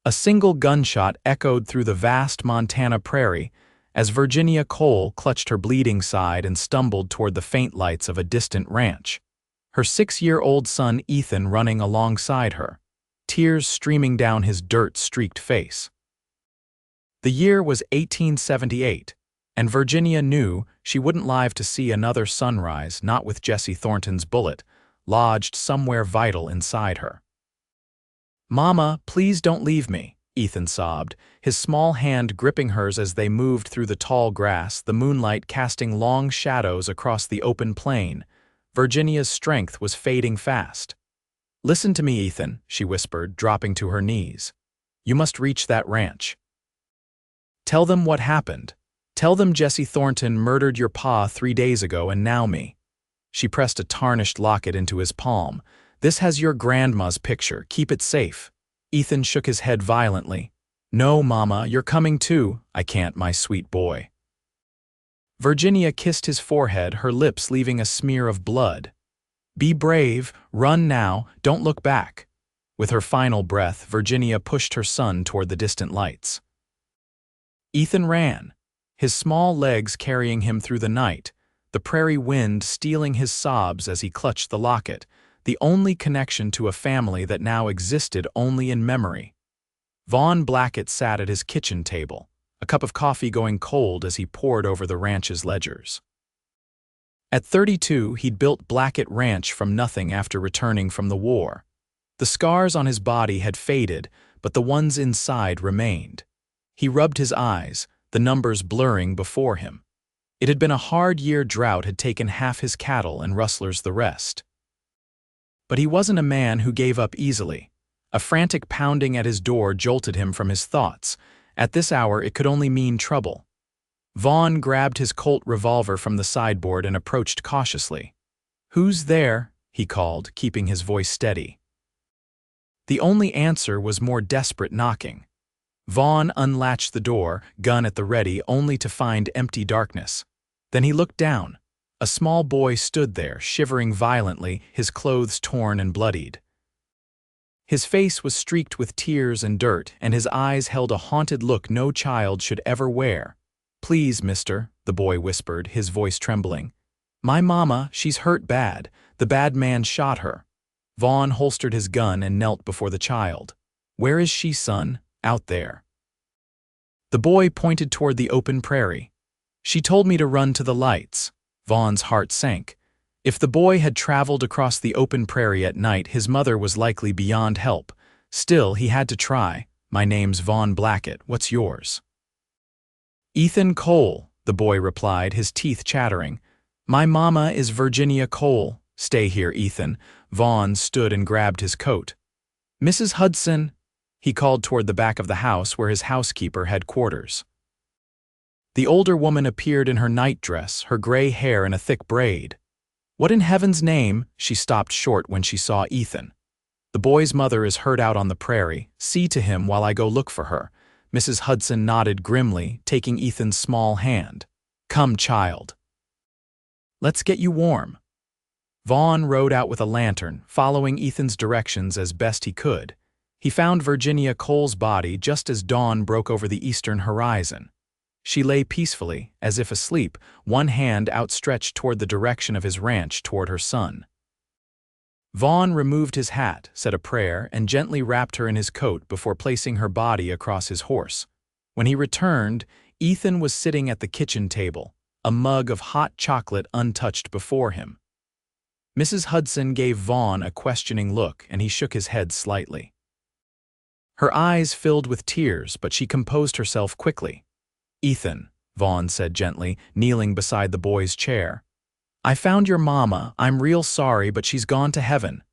A single gunshot echoed through the vast Montana prairie as Virginia Cole clutched her bleeding side and stumbled toward the faint lights of a distant ranch, her 6-year-old son Ethan running alongside her, tears streaming down his dirt-streaked face. The year was 1878, and Virginia knew she wouldn't live to see another sunrise, not with Jesse Thornton's bullet lodged somewhere vital inside her. "Mama, please don't leave me," Ethan sobbed, his small hand gripping hers as they moved through the tall grass, the moonlight casting long shadows across the open plain. Virginia's strength was fading fast. "Listen to me, Ethan," she whispered, dropping to her knees. "You must reach that ranch. Tell them what happened. Tell them Jesse Thornton murdered your pa 3 days ago and now me." She pressed a tarnished locket into his palm. "This has your grandma's picture. Keep it safe." Ethan shook his head violently. "No, Mama, you're coming too." "I can't, my sweet boy." Virginia kissed his forehead, her lips leaving a smear of blood. "Be brave, run now, don't look back." With her final breath, Virginia pushed her son toward the distant lights. Ethan ran, his small legs carrying him through the night, the prairie wind stealing his sobs as he clutched the locket, the only connection to a family that now existed only in memory. Vaughn Blackett sat at his kitchen table, a cup of coffee going cold as he pored over the ranch's ledgers. At 32, he'd built Blackett Ranch from nothing after returning from the war. The scars on his body had faded, but the ones inside remained. He rubbed his eyes, the numbers blurring before him. It had been a hard-year drought had taken half his cattle and rustlers the rest. But he wasn't a man who gave up easily. A frantic pounding at his door jolted him from his thoughts. At this hour, it could only mean trouble. Vaughn grabbed his Colt revolver from the sideboard and approached cautiously. "Who's there?" he called, keeping his voice steady. The only answer was more desperate knocking. Vaughn unlatched the door, gun at the ready, only to find empty darkness. Then he looked down. A small boy stood there, shivering violently, his clothes torn and bloodied. His face was streaked with tears and dirt, and his eyes held a haunted look no child should ever wear. "Please, mister," the boy whispered, his voice trembling. "My mama, she's hurt bad. The bad man shot her." Vaughn holstered his gun and knelt before the child. "Where is she, son?" "Out there." The boy pointed toward the open prairie. "She told me to run to the lights." Vaughn's heart sank. If the boy had traveled across the open prairie at night, his mother was likely beyond help. Still, he had to try. "My name's Vaughn Blackett. What's yours?" "Ethan Cole," the boy replied, his teeth chattering. "My mama is Virginia Cole." "Stay here, Ethan." Vaughn stood and grabbed his coat. "Mrs. Hudson," he called toward the back of the house where his housekeeper had quarters. The older woman appeared in her nightdress, her gray hair in a thick braid. "What in heaven's name?" She stopped short when she saw Ethan. "The boy's mother is hurt out on the prairie. See to him while I go look for her." Mrs. Hudson nodded grimly, taking Ethan's small hand. "Come, child. Let's get you warm." Vaughn rode out with a lantern, following Ethan's directions as best he could. He found Virginia Cole's body just as dawn broke over the eastern horizon. She lay peacefully, as if asleep, one hand outstretched toward the direction of his ranch toward her son. Vaughn removed his hat, said a prayer, and gently wrapped her in his coat before placing her body across his horse. When he returned, Ethan was sitting at the kitchen table, a mug of hot chocolate untouched before him. Mrs. Hudson gave Vaughn a questioning look, and he shook his head slightly. Her eyes filled with tears, but she composed herself quickly. "Ethan," Vaughn said gently, kneeling beside the boy's chair. "I found your mama. I'm real sorry, but she's gone to heaven."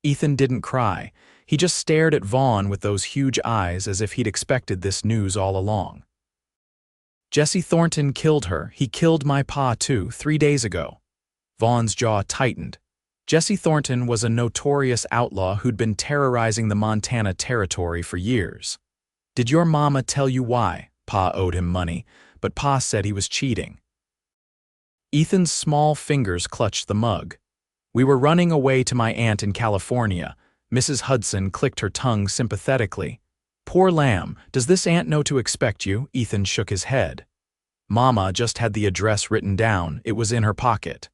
Ethan didn't cry. He just stared at Vaughn with those huge eyes as if he'd expected this news all along. "Jesse Thornton killed her. He killed my pa too, 3 days ago." Vaughn's jaw tightened. Jesse Thornton was a notorious outlaw who'd been terrorizing the Montana territory for years. "Did your mama tell you why?" Pa owed him money, but Pa said he was cheating. Ethan's small fingers clutched the mug. "We were running away to my aunt in California." Mrs. Hudson clicked her tongue sympathetically. Poor lamb, does this aunt know to expect you? Ethan shook his head. Mama just had the address written down, it was in her pocket.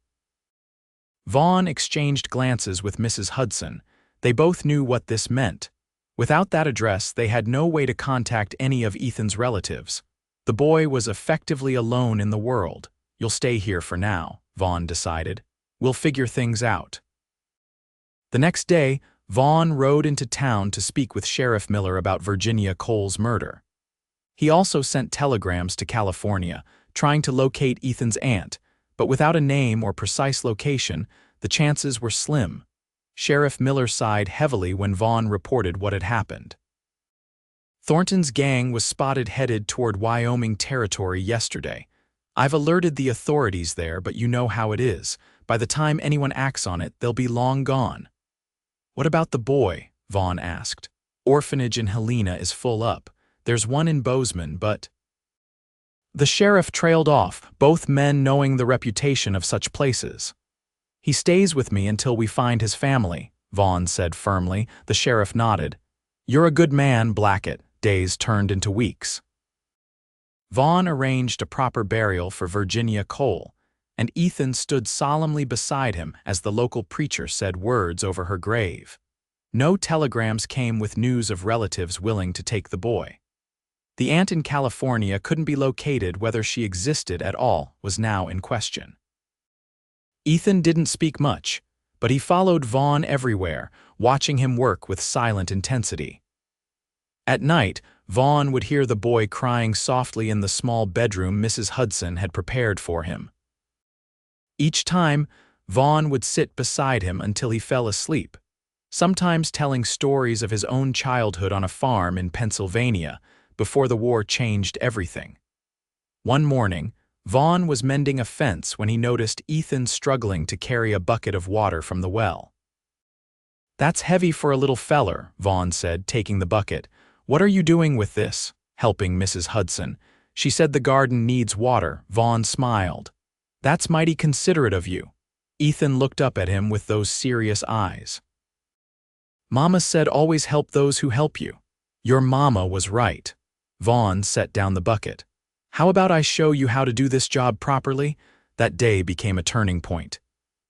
Vaughn exchanged glances with Mrs. Hudson. They both knew what this meant. Without that address, they had no way to contact any of Ethan's relatives. The boy was effectively alone in the world. You'll stay here for now, Vaughn decided. We'll figure things out. The next day, Vaughn rode into town to speak with Sheriff Miller about Virginia Cole's murder. He also sent telegrams to California, trying to locate Ethan's aunt, but without a name or precise location, the chances were slim. Sheriff Miller sighed heavily when Vaughn reported what had happened. Thornton's gang was spotted headed toward Wyoming territory yesterday. I've alerted the authorities there, but you know how it is. By the time anyone acts on it, they'll be long gone. What about the boy? Vaughn asked. Orphanage in Helena is full up. There's one in Bozeman, but… The sheriff trailed off, both men knowing the reputation of such places. He stays with me until we find his family, Vaughn said firmly. The sheriff nodded. You're a good man, Blackett. Days turned into weeks. Vaughn arranged a proper burial for Virginia Cole, and Ethan stood solemnly beside him as the local preacher said words over her grave. No telegrams came with news of relatives willing to take the boy. The aunt in California couldn't be located. Whether she existed at all was now in question. Ethan didn't speak much, but he followed Vaughn everywhere, watching him work with silent intensity. At night, Vaughn would hear the boy crying softly in the small bedroom Mrs. Hudson had prepared for him. Each time, Vaughn would sit beside him until he fell asleep, sometimes telling stories of his own childhood on a farm in Pennsylvania before the war changed everything. One morning, Vaughn was mending a fence when he noticed Ethan struggling to carry a bucket of water from the well. That's heavy for a little feller, Vaughn said, taking the bucket. What are you doing with this? Helping Mrs. Hudson. She said the garden needs water. Vaughn smiled. That's mighty considerate of you. Ethan looked up at him with those serious eyes. Mama said always help those who help you. Your mama was right. Vaughn set down the bucket. How about I show you how to do this job properly? That day became a turning point.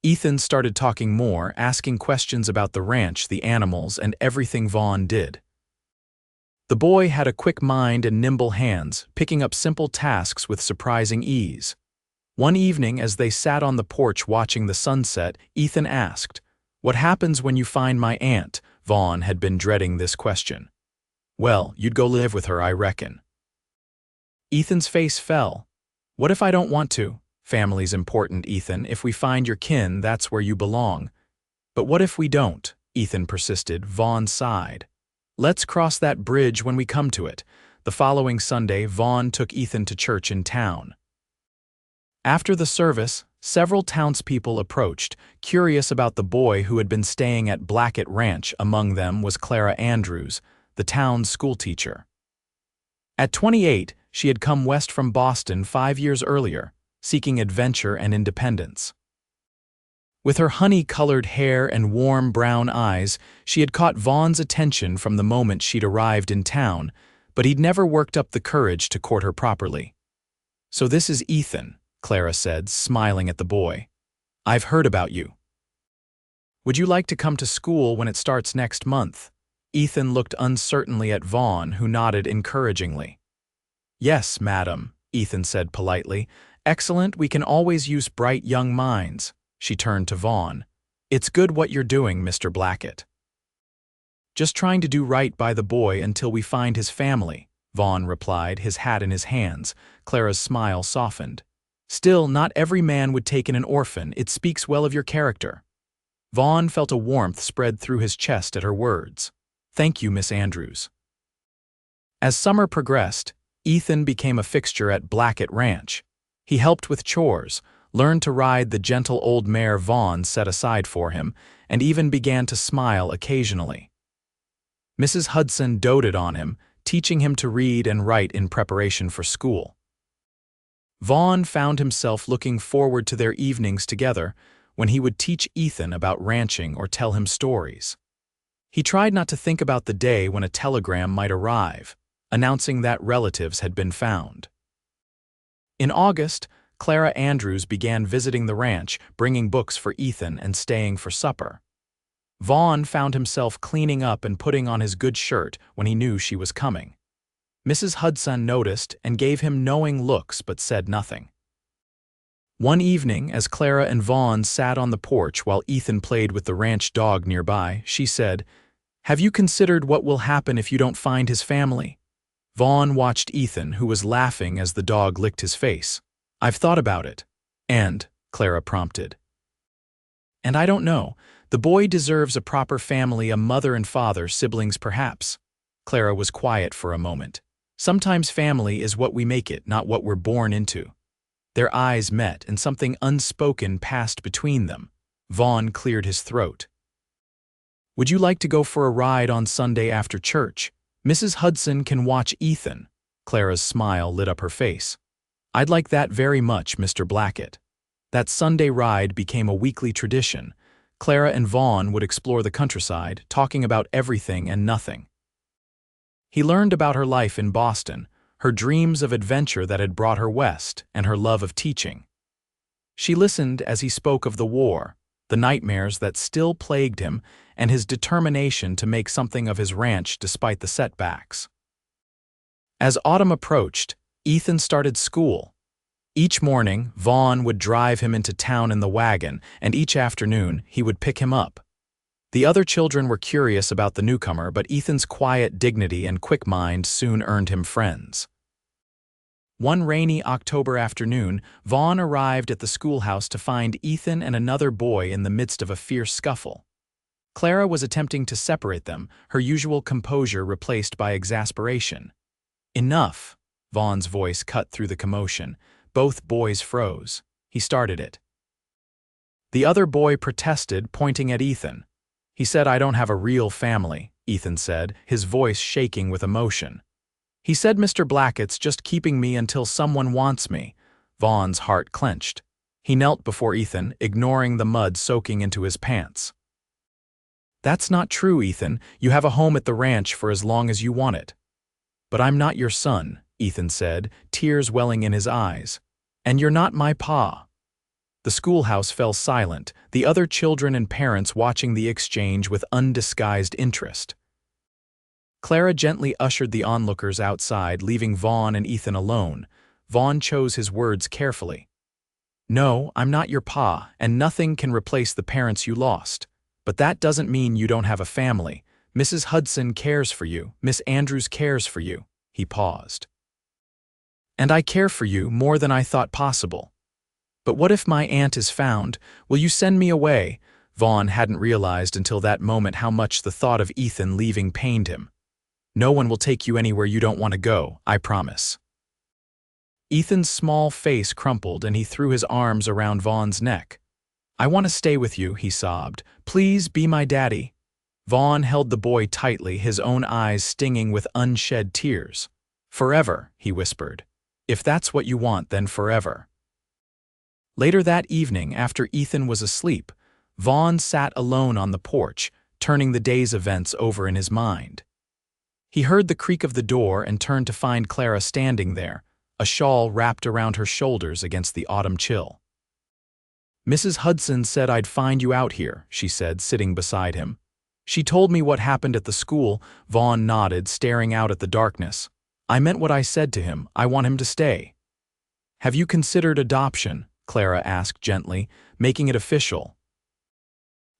Ethan started talking more, asking questions about the ranch, the animals, and everything Vaughn did. The boy had a quick mind and nimble hands, picking up simple tasks with surprising ease. One evening, as they sat on the porch watching the sunset, Ethan asked, "What happens when you find my aunt?" Vaughn had been dreading this question. "Well, you'd go live with her, I reckon." Ethan's face fell. "What if I don't want to?" "Family's important, Ethan. If we find your kin, that's where you belong." "But what if we don't?" Ethan persisted. Vaughn sighed. "Let's cross that bridge when we come to it." The following Sunday, Vaughn took Ethan to church in town. After the service, several townspeople approached, curious about the boy who had been staying at Blackett Ranch. Among them was Clara Andrews, the town's schoolteacher. At 28, she had come west from Boston 5 years earlier, seeking adventure and independence. With her honey-colored hair and warm brown eyes, she had caught Vaughn's attention from the moment she'd arrived in town, but he'd never worked up the courage to court her properly. "So this is Ethan," Clara said, smiling at the boy. "I've heard about you. Would you like to come to school when it starts next month?" Ethan looked uncertainly at Vaughn, who nodded encouragingly. "Yes, madam," Ethan said politely. "Excellent, we can always use bright young minds." She turned to Vaughn. "It's good what you're doing, Mr. Blackett." "Just trying to do right by the boy until we find his family," Vaughn replied, his hat in his hands. Clara's smile softened. "Still, not every man would take in an orphan. It speaks well of your character." Vaughn felt a warmth spread through his chest at her words. "Thank you, Miss Andrews." As summer progressed, Ethan became a fixture at Blackett Ranch. He helped with chores, learned to ride the gentle old mare Vaughn set aside for him, and even began to smile occasionally. Mrs. Hudson doted on him, teaching him to read and write in preparation for school. Vaughn found himself looking forward to their evenings together when he would teach Ethan about ranching or tell him stories. He tried not to think about the day when a telegram might arrive, announcing that relatives had been found. In August, Clara Andrews began visiting the ranch, bringing books for Ethan and staying for supper. Vaughn found himself cleaning up and putting on his good shirt when he knew she was coming. Mrs. Hudson noticed and gave him knowing looks but said nothing. One evening, as Clara and Vaughn sat on the porch while Ethan played with the ranch dog nearby, she said, "Have you considered what will happen if you don't find his family?" Vaughn watched Ethan, who was laughing as the dog licked his face. "I've thought about it." "And?" Clara prompted. "And I don't know. The boy deserves a proper family, a mother and father, siblings perhaps." Clara was quiet for a moment. "Sometimes family is what we make it, not what we're born into." Their eyes met, and something unspoken passed between them. Vaughn cleared his throat. "Would you like to go for a ride on Sunday after church? Mrs. Hudson can watch Ethan." Clara's smile lit up her face. "I'd like that very much, Mr. Blackett." That Sunday ride became a weekly tradition. Clara and Vaughn would explore the countryside, talking about everything and nothing. He learned about her life in Boston, her dreams of adventure that had brought her west, and her love of teaching. She listened as he spoke of the war, the nightmares that still plagued him, and his determination to make something of his ranch despite the setbacks. As autumn approached, Ethan started school. Each morning, Vaughn would drive him into town in the wagon, and each afternoon he would pick him up. The other children were curious about the newcomer, but Ethan's quiet dignity and quick mind soon earned him friends. One rainy October afternoon, Vaughn arrived at the schoolhouse to find Ethan and another boy in the midst of a fierce scuffle. Clara was attempting to separate them, her usual composure replaced by exasperation. "Enough!" Vaughn's voice cut through the commotion. Both boys froze. He started it. The other boy protested, pointing at Ethan. "He said I don't have a real family," Ethan said, his voice shaking with emotion. "He said Mr. Blackett's just keeping me until someone wants me." Vaughn's heart clenched. He knelt before Ethan, ignoring the mud soaking into his pants. "That's not true, Ethan. You have a home at the ranch for as long as you want it." "But I'm not your son," Ethan said, tears welling in his eyes. "And you're not my pa." The schoolhouse fell silent, the other children and parents watching the exchange with undisguised interest. Clara gently ushered the onlookers outside, leaving Vaughn and Ethan alone. Vaughn chose his words carefully. "No, I'm not your pa, and nothing can replace the parents you lost. But that doesn't mean you don't have a family. Mrs. Hudson cares for you, Miss Andrews cares for you." He paused. "And I care for you more than I thought possible. But what if my aunt is found? Will you send me away?" Vaughn hadn't realized until that moment how much the thought of Ethan leaving pained him. "No one will take you anywhere you don't want to go, I promise." Ethan's small face crumpled and he threw his arms around Vaughn's neck. "I want to stay with you," he sobbed. "Please be my daddy." Vaughn held the boy tightly, his own eyes stinging with unshed tears. "Forever," he whispered. "If that's what you want, then forever." Later that evening, after Ethan was asleep, Vaughn sat alone on the porch, turning the day's events over in his mind. He heard the creak of the door and turned to find Clara standing there, a shawl wrapped around her shoulders against the autumn chill. "Mrs. Hudson said I'd find you out here," she said, sitting beside him. "She told me what happened at the school." Vaughn nodded, staring out at the darkness. "I meant what I said to him. I want him to stay." "Have you considered adoption?" Clara asked gently, making it official.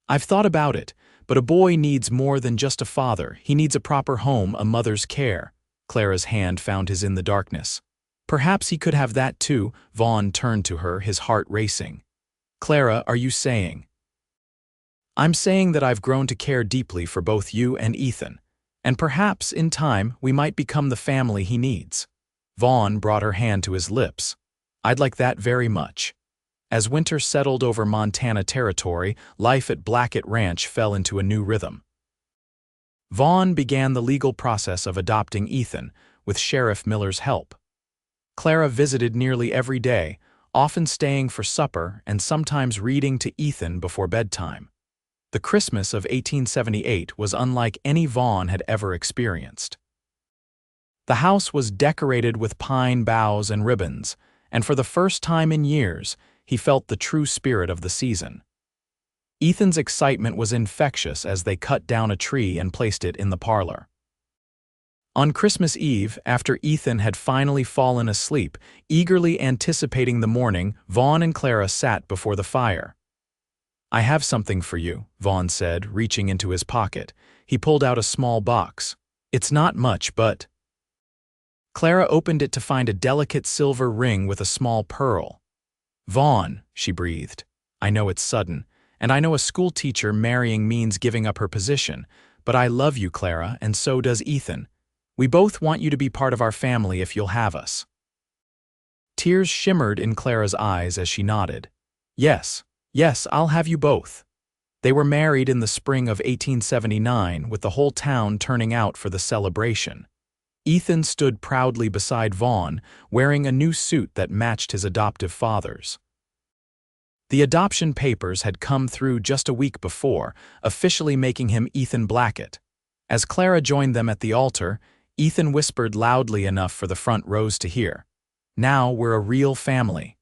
"I've thought about it, but a boy needs more than just a father. He needs a proper home, a mother's care." Clara's hand found his in the darkness. "Perhaps he could have that too." Vaughn turned to her, his heart racing. "Clara, are you saying?" "I'm saying that I've grown to care deeply for both you and Ethan, and perhaps, in time, we might become the family he needs." Vaughn brought her hand to his lips. "I'd like that very much." As winter settled over Montana territory, life at Blackett Ranch fell into a new rhythm. Vaughn began the legal process of adopting Ethan, with Sheriff Miller's help. Clara visited nearly every day, often staying for supper and sometimes reading to Ethan before bedtime. The Christmas of 1878 was unlike any Vaughn had ever experienced. The house was decorated with pine boughs and ribbons, and for the first time in years, he felt the true spirit of the season. Ethan's excitement was infectious as they cut down a tree and placed it in the parlor. On Christmas Eve, after Ethan had finally fallen asleep, eagerly anticipating the morning, Vaughn and Clara sat before the fire. "I have something for you," Vaughn said, reaching into his pocket. He pulled out a small box. "It's not much, but—" Clara opened it to find a delicate silver ring with a small pearl. "Vaughn," she breathed, "I know it's sudden, and I know a school teacher marrying means giving up her position, but I love you, Clara, and so does Ethan. We both want you to be part of our family if you'll have us." Tears shimmered in Clara's eyes as she nodded. Yes, I'll have you both." They were married in the spring of 1879, with the whole town turning out for the celebration. Ethan stood proudly beside Vaughn, wearing a new suit that matched his adoptive father's. The adoption papers had come through just a week before, officially making him Ethan Blackett. As Clara joined them at the altar, Ethan whispered loudly enough for the front rows to hear, "Now we're a real family."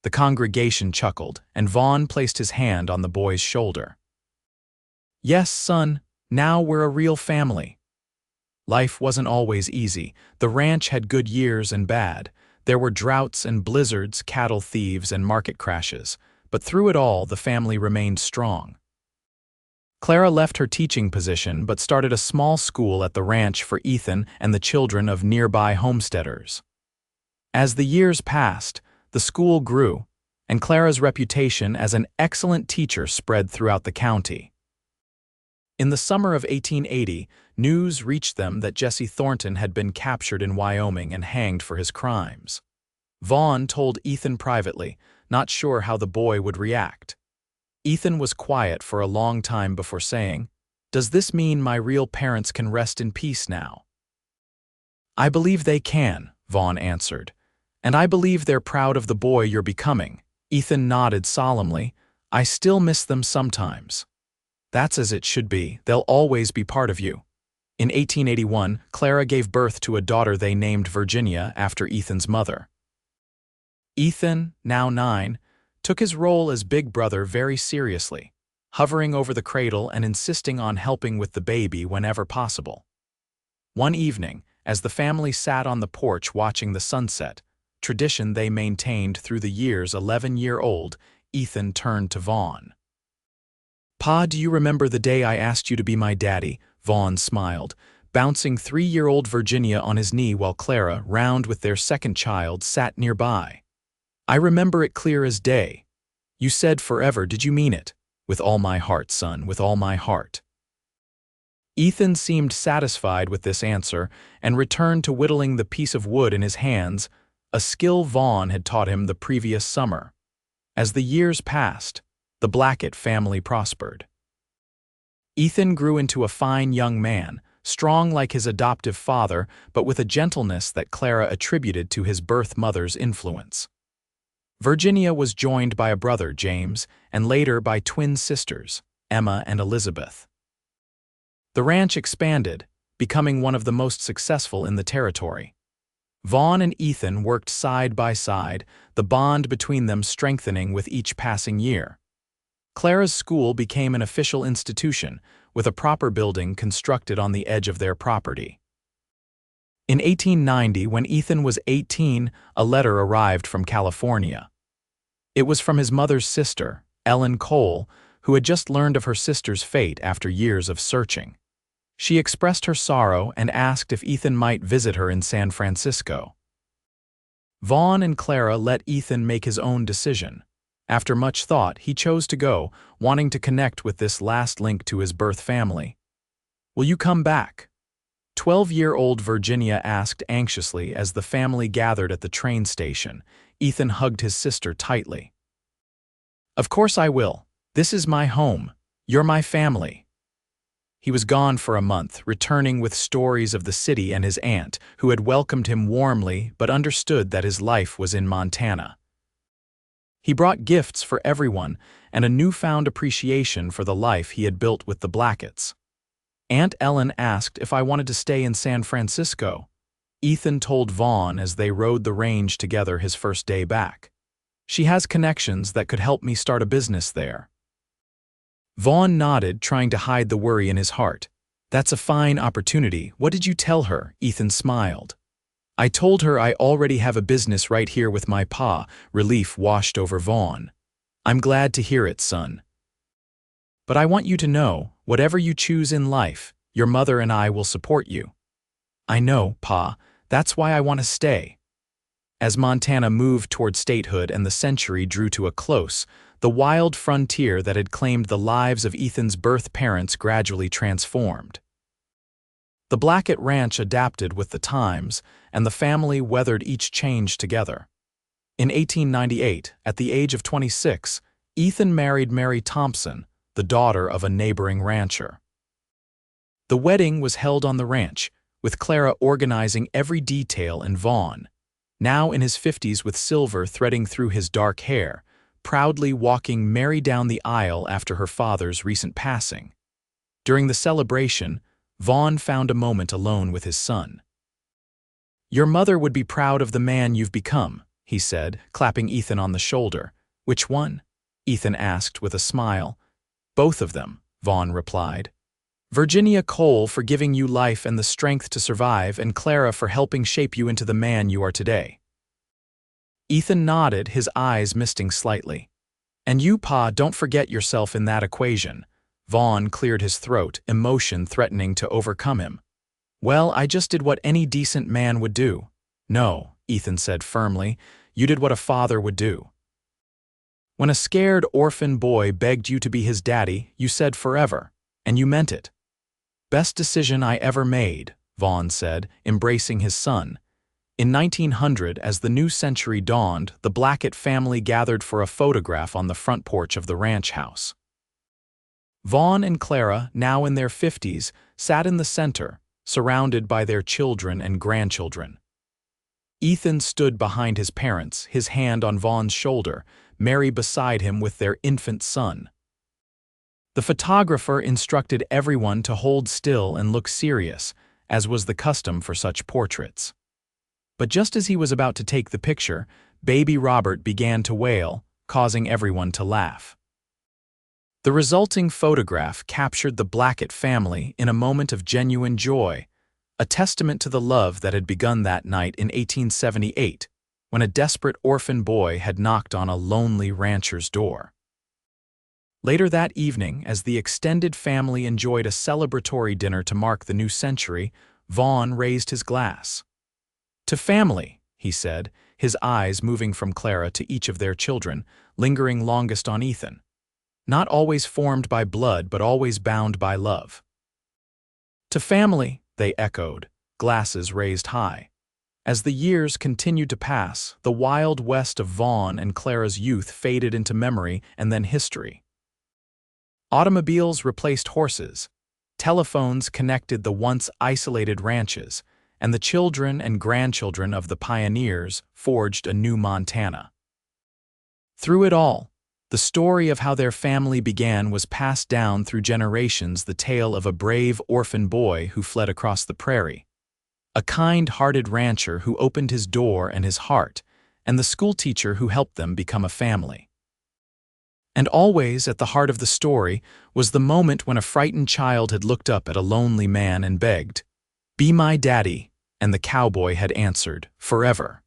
The congregation chuckled, and Vaughn placed his hand on the boy's shoulder. "Yes, son, now we're a real family." Life wasn't always easy. The ranch had good years and bad. There were droughts and blizzards, cattle thieves, and market crashes. But through it all, the family remained strong. Clara left her teaching position but started a small school at the ranch for Ethan and the children of nearby homesteaders. As the years passed, the school grew, and Clara's reputation as an excellent teacher spread throughout the county. In the summer of 1880, news reached them that Jesse Thornton had been captured in Wyoming and hanged for his crimes. Vaughn told Ethan privately, not sure how the boy would react. Ethan was quiet for a long time before saying, "Does this mean my real parents can rest in peace now?" "I believe they can," Vaughn answered. "And I believe they're proud of the boy you're becoming." Ethan nodded solemnly. "I still miss them sometimes." "That's as it should be. They'll always be part of you." In 1881, Clara gave birth to a daughter they named Virginia after Ethan's mother. Ethan, now 9, took his role as big brother very seriously, hovering over the cradle and insisting on helping with the baby whenever possible. One evening, as the family sat on the porch watching the sunset, tradition they maintained through the years 11-year-old, Ethan turned to Vaughn. "Pa, do you remember the day I asked you to be my daddy?" Vaughn smiled, bouncing 3-year-old Virginia on his knee while Clara, round with their second child, sat nearby. "I remember it clear as day. You said forever, did you mean it?" "With all my heart, son, with all my heart." Ethan seemed satisfied with this answer and returned to whittling the piece of wood in his hands, a skill Vaughn had taught him the previous summer. As the years passed, the Blackett family prospered. Ethan grew into a fine young man, strong like his adoptive father, but with a gentleness that Clara attributed to his birth mother's influence. Virginia was joined by a brother, James, and later by twin sisters, Emma and Elizabeth. The ranch expanded, becoming one of the most successful in the territory. Vaughn and Ethan worked side by side, the bond between them strengthening with each passing year. Clara's school became an official institution, with a proper building constructed on the edge of their property. In 1890, when Ethan was 18, a letter arrived from California. It was from his mother's sister, Ellen Cole, who had just learned of her sister's fate after years of searching. She expressed her sorrow and asked if Ethan might visit her in San Francisco. Vaughn and Clara let Ethan make his own decision. After much thought, he chose to go, wanting to connect with this last link to his birth family. "Will you come back?" 12-year-old Virginia asked anxiously as the family gathered at the train station. Ethan hugged his sister tightly. "Of course I will. This is my home. You're my family." He was gone for a month, returning with stories of the city and his aunt, who had welcomed him warmly but understood that his life was in Montana. He brought gifts for everyone, and a newfound appreciation for the life he had built with the Blacketts. Aunt Ellen asked if I wanted to stay in San Francisco. Ethan told Vaughn as they rode the range together his first day back. She has connections that could help me start a business there. Vaughn nodded, trying to hide the worry in his heart. That's a fine opportunity. What did you tell her? Ethan smiled. I told her I already have a business right here with my pa. Relief washed over Vaughn. I'm glad to hear it, son. But I want you to know, whatever you choose in life, your mother and I will support you. I know, Pa. That's why I want to stay. As Montana moved toward statehood and the century drew to a close, the wild frontier that had claimed the lives of Ethan's birth parents gradually transformed. The Blackett Ranch adapted with the times, and the family weathered each change together. In 1898, at the age of 26, Ethan married Mary Thompson, the daughter of a neighboring rancher. The wedding was held on the ranch, with Clara organizing every detail and Vaughn, now in his 50s with silver threading through his dark hair, proudly walking Mary down the aisle after her father's recent passing. During the celebration, Vaughn found a moment alone with his son. Your mother would be proud of the man you've become, he said, clapping Ethan on the shoulder. Which one? Ethan asked with a smile. Both of them, Vaughn replied. Virginia Cole for giving you life and the strength to survive, and Clara for helping shape you into the man you are today. Ethan nodded, his eyes misting slightly. And you, Pa, don't forget yourself in that equation. Vaughn cleared his throat, emotion threatening to overcome him. Well, I just did what any decent man would do. No, Ethan said firmly, you did what a father would do. When a scared orphan boy begged you to be his daddy, you said forever, and you meant it. Best decision I ever made, Vaughn said, embracing his son. In 1900, as the new century dawned, the Blackett family gathered for a photograph on the front porch of the ranch house. Vaughn and Clara, now in their 50s, sat in the center, surrounded by their children and grandchildren. Ethan stood behind his parents, his hand on Vaughn's shoulder, Mary beside him with their infant son. The photographer instructed everyone to hold still and look serious, as was the custom for such portraits. But just as he was about to take the picture, baby Robert began to wail, causing everyone to laugh. The resulting photograph captured the Blackett family in a moment of genuine joy, a testament to the love that had begun that night in 1878, when a desperate orphan boy had knocked on a lonely rancher's door. Later that evening, as the extended family enjoyed a celebratory dinner to mark the new century, Vaughn raised his glass. To family, he said, his eyes moving from Clara to each of their children, lingering longest on Ethan. Not always formed by blood, but always bound by love. To family, they echoed, glasses raised high. As the years continued to pass, the wild west of Vaughn and Clara's youth faded into memory and then history. Automobiles replaced horses, telephones connected the once isolated ranches, and the children and grandchildren of the pioneers forged a new Montana. Through it all, the story of how their family began was passed down through generations, the tale of a brave orphan boy who fled across the prairie, a kind-hearted rancher who opened his door and his heart, and the schoolteacher who helped them become a family. And always at the heart of the story was the moment when a frightened child had looked up at a lonely man and begged, "Be my daddy," and the cowboy had answered, "Forever."